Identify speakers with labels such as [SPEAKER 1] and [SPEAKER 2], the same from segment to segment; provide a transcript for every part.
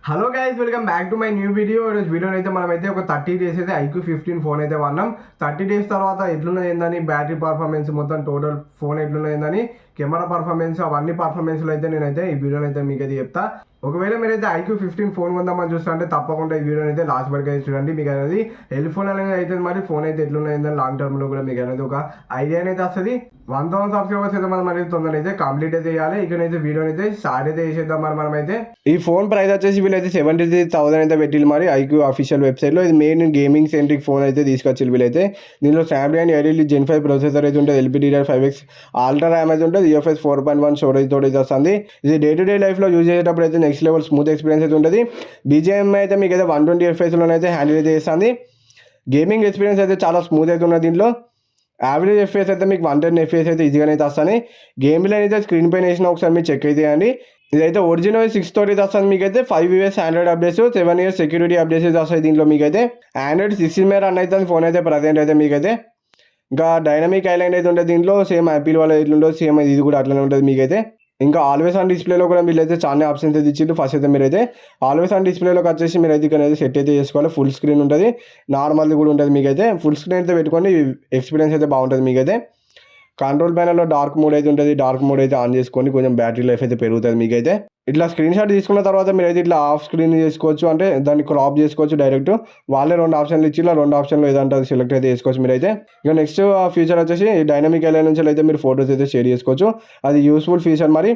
[SPEAKER 1] Hello guys, welcome back to my new video. ఈరోజు వీడియోని అయితే మనమైతే ఒక 30 డేస్ అయితే iQOO 15 ఫోన్ అయితే వాడినాం. 30 డేస్ తర్వాత ఎట్లున్నది ఏందని, బ్యాటరీ పర్ఫార్మెన్స్ మొత్తం టోటల్ ఫోన్ ఎట్లున్నది ఏందని, కెమెరా పర్ఫార్మెన్స్ అవన్నీ పర్ఫార్మెన్స్లో అయితే నేనైతే ఈ వీడియోని అయితే మీకు అయితే చెప్తా. ఒకవేళ మీరైతే iQOO 15 ఫోన్ కొందామని చూస్తుంటే తప్పకుండా ఈ వీడియోని అయితే లాస్ట్ వరకు అయితే చూడండి. మీకు అనేది హెల్ప్ఫుల్ అనేది అయితే మరి ఫోన్ అయితే ఎట్లున్నది ఏందని లాంగ్ టర్మ్లో కూడా మీకు అనేది ఒక ఐడియా అనేది వస్తుంది. 1000 సబ్స్క్రైబర్స్ అయితే మనం అనేది తొందరగా అయితే కంప్లీట్ అయితే చేయాలి. ఇక్కడైతే వీడియోని అయితే స్టార్ట్ అయితే చేసేద్దాం. మనమైతే ఈ ఫోన్ ప్రైస్ వచ్చేసి వీళ్ళైతే 73,000 అయితే పెట్టిల్లు మరి iQOO అఫీషియల్ వెబ్సైట్లో. ఇది మెయిన్ గేమింగ్ సెంట్రిక్ ఫోన్ అయితే తీసుకొచ్చి వీళ్ళైతే. దీనిలో స్నాప్డ్రాగన్ 8 Gen 5 ప్రొసెసర్ అయితే ఉంటుంది, LPDDR5X అల్ట్రా ర్యామ్ అయితే ఉంటుంది, UFS 4.1 స్టోరేజ్ తోటి అయితే వస్తుంది. ఇది డే టు డే లైఫ్లో యూజ్ చేసేటప్పుడు అయితే నెక్స్ట్ లెవెల్ స్మూత్ ఎక్స్పీరియన్స్ అయితే ఉంటుంది. BGMI అయితే మీకు అయితే 120 FPS అయితే హ్యాండిల్ అయితే చేస్తుంది. గేమింగ్ ఎక్స్పీరియన్స్ అయితే చాలా స్మూత్ అయితే ఉన్నది. దీంట్లో యావరేజ్ FPS అయితే మీకు 110 FPS అయితే ఈజీగానే అయితే వస్తాయి. గేమ్లో అయితే స్క్రీన్ పైన వేసిన ఒకసారి మీరు చెక్ అయితే చేయండి. ఇదైతే ఒరిజినల్ 6 తోటి వస్తుంది. మీకైతే 5 years Android updates, 7 years security updates అయితే వస్తాయి. దీంట్లో మీకైతే ఆండ్రాయిడ్ 16 మీద రన్ అవుతుంది ఫోన్ అయితే ప్రజెంట్ అయితే. మీకైతే ఇంకా డైనమిక్ ఐలాండ్ అయితే ఉంటుంది దీంట్లో. సేమ్ యాపిల్ వాళ్ళ ఎట్లుంటుంది సేమ్ ఇది కూడా అట్లనే ఉంటుంది మీకైతే. ఇంకా ఆల్వేస్ ఆన్ డిస్ప్లేలో కూడా వీళ్ళైతే చాలా ఆప్షన్స్ అయితే ఇచ్చిండు. ఫస్ట్ అయితే మీరైతే ఆల్వేస్ ఆన్ డిస్ప్లేలోకి వచ్చేసి మీరైతే ఇక్కడ అయితే సెట్ అయితే చేసుకోవాలి. ఫుల్ స్క్రీన్ ఉంటుంది, నార్మల్ది కూడా ఉంటుంది. మీకైతే ఫుల్ స్క్రీన్ అయితే పెట్టుకోండి, ఎక్స్పీరియన్స్ అయితే బాగుంటుంది. మీకైతే కంట్రోల్ ప్యానల్లో డార్క్ మోడ్ అయితే ఉంటుంది. డార్క్ మోడ్ అయితే ఆన్ చేసుకొని కొంచెం బ్యాటరీ లైఫ్ అయితే పెరుగుతుంది. మీకైతే ఇట్లా స్క్రీన్ షాట్ తీసుకున్న తర్వాత మీరైతే ఇట్లా ఆఫ్ స్క్రీన్ చేసుకోవచ్చు, అంటే దాన్ని క్రాప్ చేసుకోవచ్చు డైరెక్ట్. వాళ్ళే 2 ఆప్షన్లు ఇచ్చి 2 ఆప్షన్లో ఏదంటే అది సెలెక్ట్ అయితే చేసుకోవచ్చు మీరైతే. ఇక నెక్స్ట్ ఫీచర్ వచ్చేసి డైనమిక్ ఐలాండ్ నుంచి అయితే మీరు ఫోటోస్ అయితే షేర్ చేసుకోవచ్చు. అది యూస్ఫుల్ ఫీచర్ మరి.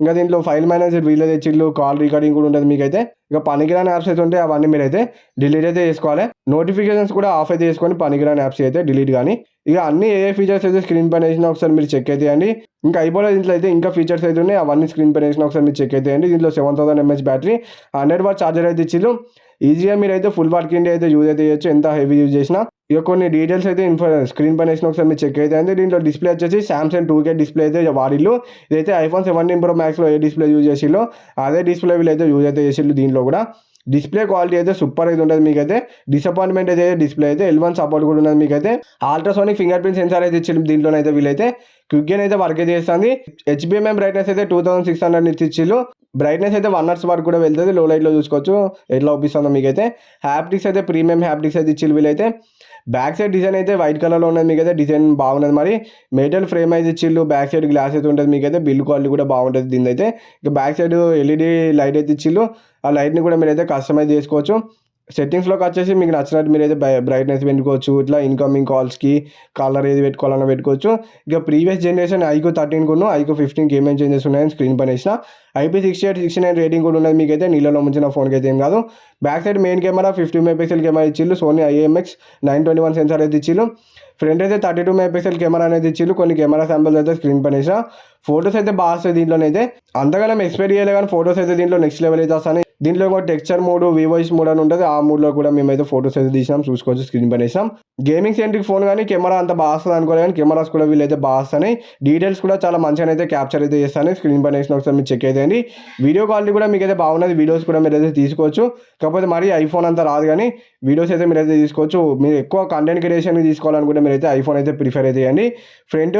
[SPEAKER 1] ఇంకా దీంట్లో ఫైల్ మేనేజర్ వీళ్ళే తెచ్చిళ్ళు, కాల్ రికార్డింగ్ కూడా ఉంటుంది మీకైతే. ఇక పనికిరాని యాప్స్ అయితే ఉంటాయి, అవన్నీ మీరైతే డిలీట్ అయితే చేసుకోవాలి. నోటిఫికేషన్స్ కూడా ఆఫ్ అయితే చేసుకొని పనికిరాని యాప్స్ అయితే డిలీట్ కానీ. ఇక అన్ని ఏ ఫీచర్స్ అయితే స్క్రీన్ పైన వేసినా ఒకసారి మీరు చెక్ అయితే చేయండి. ఇంకా అయిపోలేదు దీంట్లో అయితే ఇంకా ఫీచర్స్ అయితే ఉన్నాయి, అవన్నీ స్క్రీన్ పైన వేసినా ఒకసారి మీరు చెక్ అయితే చేయండి. దీంట్లో 7000 mAh బ్యాటరీ, 100 వాట్ ఛార్జర్ అయితే ఇచ్చిళ్ళు. ఈజీగా మీరు అయితే ఫుల్ వర్కింగ్ డే అయితే యూజ్ అయితే చేయొచ్చు, ఎంత హెవీ యూజ్ చేసినా. ఇక కొన్ని డీటెయిల్స్ అయితే స్క్రీన్ పైన వేసిన ఒకసారి మీరు చెక్ అయితే అండి. దీంట్లో డిస్ప్లే వచ్చేసి సామ్సంగ్ 2K డిస్ప్లే అయితే వాడిల్లు. ఇదైతే iPhone 17 Pro Maxలో ఏ డిస్ప్లే యూజ్ చేసిల్లో అదే డిస్ప్లే వీళ్ళైతే యూజ్ అయితే చేసిళ్ళు. దీంట్లో కూడా డిస్ప్లే క్వాలిటీ అయితే సూపర్ అయితే ఉంటుంది. మీకైతే డిసప్పాయింట్మెంట్ అయితే డిస్ప్లే అయితే L1 సపోర్ట్ కూడా ఉన్నది. మీకైతే అల్ట్రాసోనిక్ ఫింగర్ ప్రింట్ సెన్సార్ అయితే ఇచ్చిండు దీంట్లోనైతే. వీళ్ళైతే క్విక్గా అయితే వర్క్ అయితే చేస్తుంది. HBMM బ్రైట్నెస్ అయితే 2600 ఇచ్చిళ్ళు. బ్రైట్నెస్ అయితే 1 Hz వరకు కూడా వెళ్తుంది. లో లైట్లో చూసుకోవచ్చు ఎట్లా ఒప్పిస్తుందో మీకైతే. హ్యాప్టిక్స్ అయితే ప్రీమియం హ్యాప్టిక్స్ అయితే ఇచ్చిళ్ళు వీళ్ళైతే. బ్యాక్ సైడ్ డిజైన్ అయితే వైట్ కలర్లో ఉన్నది. మీకైతే డిజైన్ బాగున్నది మరి. మెటల్ ఫ్రేమ్ అయితే ఇచ్చిళ్ళు. బ్యాక్ సైడ్ గ్లాస్ అయితే ఉంటుంది. మీకైతే బిల్డ్ క్వాలిటీ కూడా బాగుంటుంది దీని అయితే. ఇక బ్యాక్ సైడ్ LED లైట్ అయితే ఇచ్చిళ్ళు. ఆ లైట్ని కూడా మీరైతే కస్టమైజ్ చేసుకోవచ్చు. సెట్టింగ్స్లోకి వచ్చేసి మీకు నచ్చినట్టు మీరైతే బ్రైట్నెస్ పెట్టుకోవచ్చు. ఇట్లా ఇన్కమింగ్ కాల్స్కి కలర్ ఏది పెట్టుకోవాలన్నా పెట్టుకోవచ్చు. ఇక ప్రీవియస్ జనరేషన్ iQOO 13 కూడా iQOO 15 ఏమేం చేంజెస్ ఉన్నాయని స్క్రీన్ పైన వేసిన. IP68 69 రేటింగ్ కూడా ఉన్నది. మీకైతే నీళ్ళలో ముంచిన ఫోన్కి అయితే ఏం కాదు. Back side main camera 50 MP camera ఇచ్చిళ్ళు. సోనీ IMX921 సెన్సార్ అయితే ఇచ్చిళ్ళు. ఫ్రంట్ అయితే 32 MP కెమెరా అనేది ఇచ్చిళ్ళు. కొన్ని కెమెరా శాంపిల్స్ అయితే స్క్రీన్ పైన వేసిన. ఫోటోస్ అయితే బాగా వస్తాయి దీంట్లోనైతే. అంతగానం ఎక్స్పెక్ట్ చేయలేదు కానీ ఫోటోస్ అయితే దీంట్లో నెక్స్ట్ లెవెల్ అయితే వస్తాయి. దీంట్లో ఒక టెక్స్చర్ మోడ్, వివాయిస్ మోడ్ అని ఉంటుంది. ఆ మోడ్లో కూడా మేమైతే ఫోటోస్ అయితే తీసినాం, చూసుకోవచ్చు స్క్రీన్ పైన వేసాం. గేమింగ్ సెంట్రిక్ ఫోన్ కానీ కెమెరా అంత బాగా వస్తుంది అనుకోలేదు కానీ కెమెరాస్ కూడా వీళ్ళైతే బాగా వస్తాయి. డీటెయిల్స్ కూడా చాలా మంచిగా అయితే క్యాప్చర్ అయితే చేస్తాను. స్క్రీన్ పైన వేసిన ఒకసారి మీరు చెక్ అయితే. వీడియో క్వాలిటీ కూడా మీకు అయితే బాగున్నది. వీడియోస్ కూడా మీరు అయితే తీసుకోవచ్చు. కాకపోతే మరి ఐఫోన్ అంతా రాదు కానీ వీడియోస్ అయితే మీరు అయితే తీసుకోవచ్చు. మీరు ఎక్కువ కంటెంట్ క్రియేషన్ తీసుకోవాలనుకుంటే మీరు అయితే ఐఫోన్ అయితే ప్రిఫర్ అయితే చేయండి. ఫ్రంట్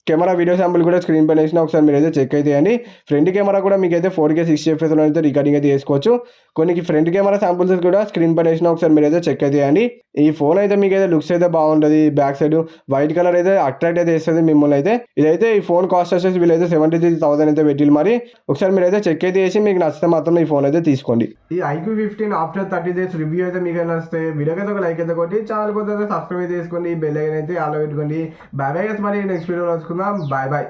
[SPEAKER 1] కెమెరా వీడియో శాంపుల్ కూడా స్క్రీన్ పైన వేసిన ఒకసారి మీరు అయితే చెక్ అయితే చేయండి. ఫ్రంట్ కెమెరా కూడా మీకు అయితే 4K 60 FPS అయితే రికార్డింగ్ అయితే చేసుకోవచ్చు. కొన్ని ఫ్రంట్ కెమెరా శాంపుల్స్ కూడా స్క్రీన్ పైన వేసిన ఒకసారి మీరు అయితే చెక్ అయితే చేయండి. ఈ ఫోన్ అయితే మీకు అయితే లుక్స్ అయితే బాగుంటుంది. బ్యాక్ సైడ్ వైట్ కలర్ అయితే అట్రాక్ట్ అయితే చేస్తుంది మిమ్మల్ని అయితే. ఇదైతే ఈ ఫోన్ కాస్ట్ వచ్చేసి వీళ్ళైతే 73,000 అయితే పెట్టిల్లు మరి. ఒకసారి మీరు అయితే చెక్ అయితే చేసి మీకు నచ్చితే మాత్రం ఈ ఫోన్ అయితే తీసుకోండి. ఈ iQOO 15 ఆఫ్టర్ 30 days రివ్యూ అయితే మీకు నచ్చితే వీడియోకి అయితే ఒక లైక్ అయితే కొట్టి ఛానల్ కొత్త సబ్స్క్రైబ్ చేసుకోండి. బెల్ ఐకాన్ అయితే ఆలో పెట్టుకోండి. Bye bye. మరి నెక్స్ట్ వీడియోలో వచ్చుకుందాం. Bye bye.